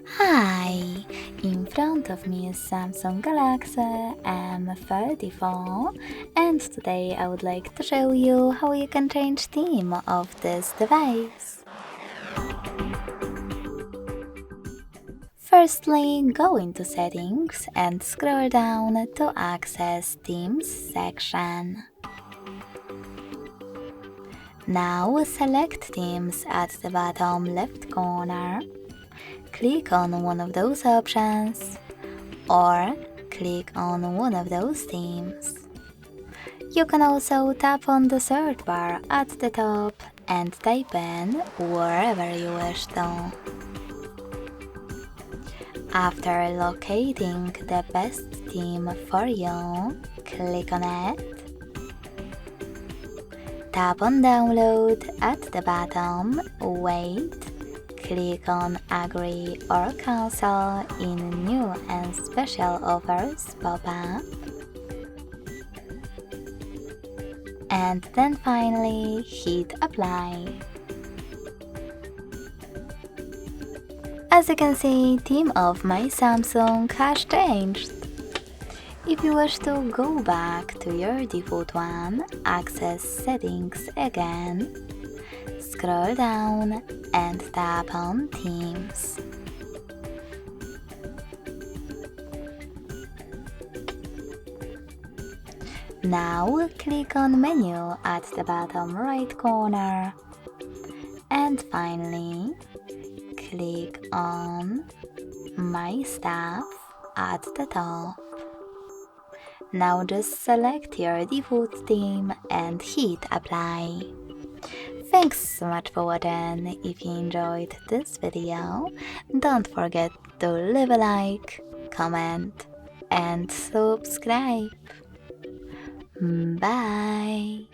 Hi! In front of me is Samsung Galaxy M34 and today I would like to show you how you can change theme of this device. Firstly, go into Settings and scroll down to access Themes section. Now select Themes at the bottom left corner. Click on one of those options or click on one of those themes. You can also tap on the search bar at the top and type in wherever you wish to. After locating the best theme for you, click on it. Tap on Download at the bottom, wait, click on Agree or Cancel in New and Special Offers pop-up, and then finally hit Apply. As you can see, theme of my Samsung has changed. If you wish to go back to your default one, access Settings again, scroll down and tap on Themes. Now click on Menu at the bottom right corner and finally click on My Stuff at the top. Now just select your default theme and hit Apply. Thanks so much for watching. If you enjoyed this video, don't forget to leave a like, comment and subscribe. Bye!